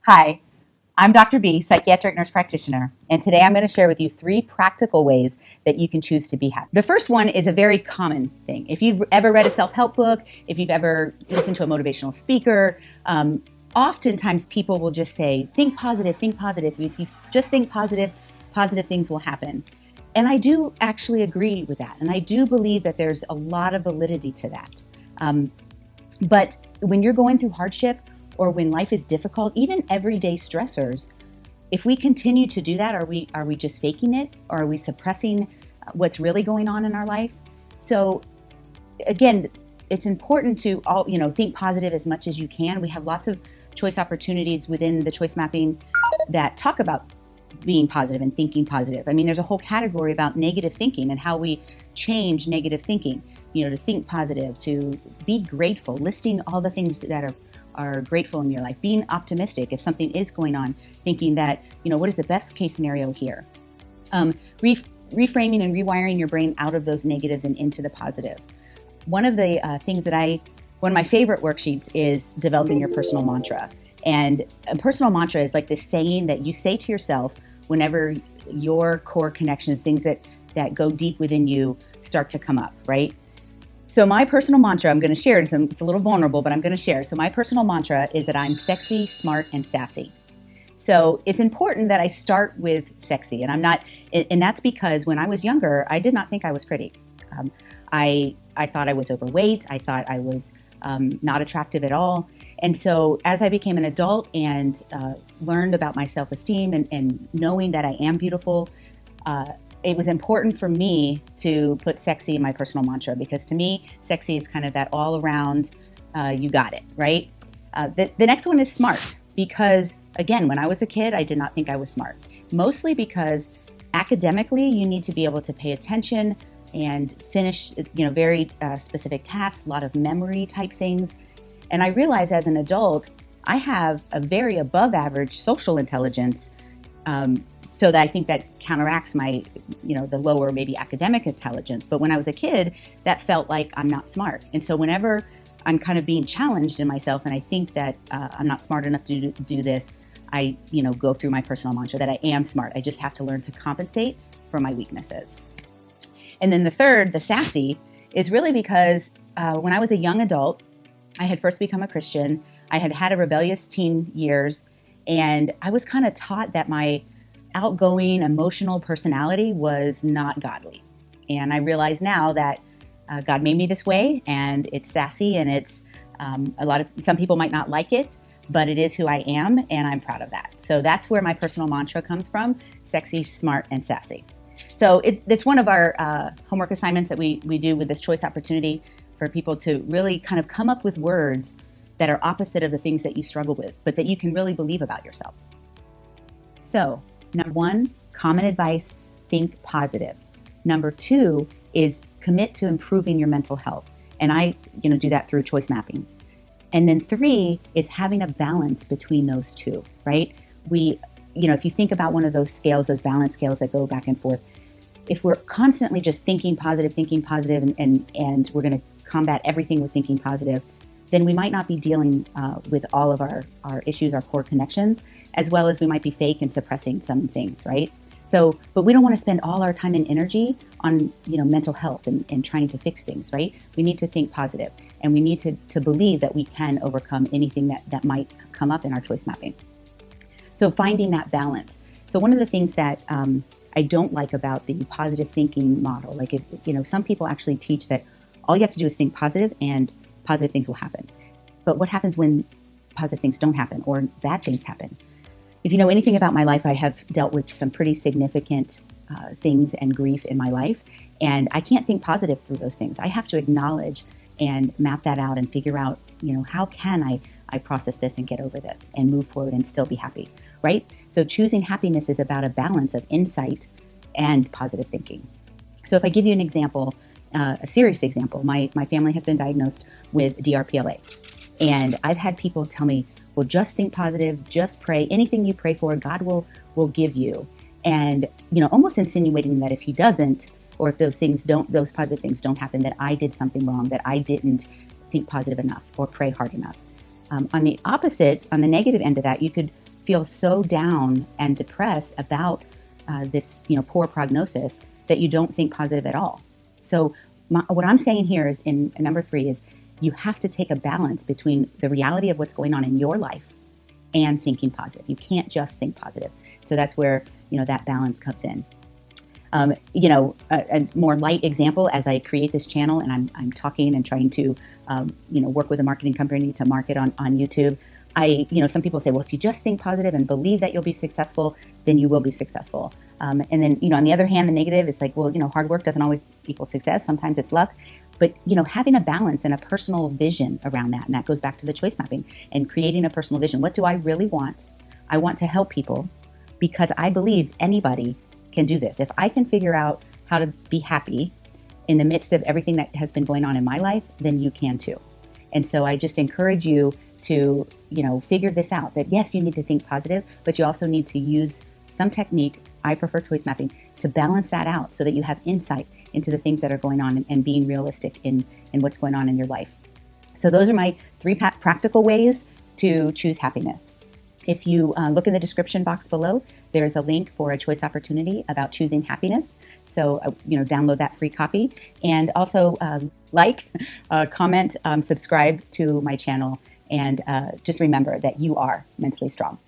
Hi, I'm Dr. B, psychiatric nurse practitioner, and today I'm going to share with you 3 practical ways that you can choose to be happy. The first one is a very common thing. If you've ever read a self-help book, if you've ever listened to a motivational speaker, oftentimes people will just say, think positive, think positive. If you just think positive, positive things will happen. And I do actually agree with that, and I do believe that there's a lot of validity to that. But when you're going through hardship, or when life is difficult, even everyday stressors, if we continue to do that, are we just faking it, or are we suppressing what's really going on in our life? So again, it's important to think positive as much as you can. We have lots of choice opportunities within the choice mapping that talk about being positive and thinking positive. I mean, there's a whole category about negative thinking and how we change negative thinking, to think positive, to be grateful, listing all the things that are grateful in your life, being optimistic if something is going on, thinking that, what is the best case scenario here? Reframing and rewiring your brain out of those negatives and into the positive. One of the one of my favorite worksheets is developing your personal mantra. And a personal mantra is like this saying that you say to yourself whenever your core connections, things that go deep within you, start to come up, right? So my personal mantra, I'm going to share, it's a little vulnerable, but I'm going to share. So my personal mantra is that I'm sexy, smart, and sassy. So it's important that I start with sexy, and that's because when I was younger, I did not think I was pretty. I thought I was overweight. I thought I was not attractive at all. And so as I became an adult and learned about my self-esteem and knowing that I am beautiful, it was important for me to put sexy in my personal mantra, because to me, sexy is kind of that all around, you got it, right? The next one is smart, because again, when I was a kid, I did not think I was smart, mostly because academically, you need to be able to pay attention and finish, very specific tasks, a lot of memory type things. And I realized as an adult, I have a very above average social intelligence, so that I think that counteracts my, the lower maybe academic intelligence. But when I was a kid, that felt like I'm not smart. And so whenever I'm kind of being challenged in myself and I think that I'm not smart enough to do this, I, go through my personal mantra that I am smart. I just have to learn to compensate for my weaknesses. And then the third, the sassy, is really because when I was a young adult, I had first become a Christian. I had had a rebellious teen years, and I was kind of taught that my outgoing, emotional personality was not godly. And I realize now that God made me this way, and it's sassy, and it's some people might not like it, but it is who I am, and I'm proud of that. So that's where my personal mantra comes from: sexy, smart, and sassy. So it's one of our homework assignments that we do with this choice opportunity for people to really kind of come up with words that are opposite of the things that you struggle with, but that you can really believe about yourself. So, number 1, common advice, think positive. Number 2 is commit to improving your mental health. And I, do that through choice mapping. And then 3 is having a balance between those two, right? If you think about one of those scales, those balance scales that go back and forth, if we're constantly just thinking positive, and we're going to combat everything with thinking positive, then we might not be dealing with all of our issues, our core connections, as well as we might be fake and suppressing some things, right? So, but we don't want to spend all our time and energy on, mental health and trying to fix things, right? We need to think positive, and we need to believe that we can overcome anything that might come up in our choice mapping. So finding that balance. So one of the things that I don't like about the positive thinking model, like some people actually teach that all you have to do is think positive and positive things will happen. But what happens when positive things don't happen or bad things happen? If you know anything about my life, I have dealt with some pretty significant things and grief in my life, and I can't think positive through those things. I have to acknowledge and map that out and figure out, how can I process this and get over this and move forward and still be happy, right? So choosing happiness is about a balance of insight and positive thinking. So if I give you an example, a serious example, my family has been diagnosed with DRPLA. And I've had people tell me, well, just think positive, just pray. Anything you pray for, God will give you. And, almost insinuating that if he doesn't, or if those positive things don't happen, that I did something wrong, that I didn't think positive enough or pray hard enough. On the opposite, on the negative end of that, you could feel so down and depressed about this, poor prognosis that you don't think positive at all. So what I'm saying here is in number 3 is you have to take a balance between the reality of what's going on in your life and thinking positive. You can't just think positive. So that's where, that balance comes in. A more light example, as I create this channel and I'm talking and trying to, work with a marketing company to market on YouTube. Some people say, well, if you just think positive and believe that you'll be successful, then you will be successful. And then, on the other hand, the negative is like, well, hard work doesn't always equal success. Sometimes it's luck. But, having a balance and a personal vision around that, and that goes back to the choice mapping and creating a personal vision. What do I really want? I want to help people because I believe anybody can do this. If I can figure out how to be happy in the midst of everything that has been going on in my life, then you can too. And so I just encourage you to, figure this out, that yes, you need to think positive, but you also need to use some technique, I prefer choice mapping, to balance that out so that you have insight into the things that are going on and being realistic in what's going on in your life. So those are my 3 practical ways to choose happiness. If you look in the description box below, there's a link for a choice opportunity about choosing happiness. So, download that free copy and also comment, subscribe to my channel. And just remember that you are mentally strong.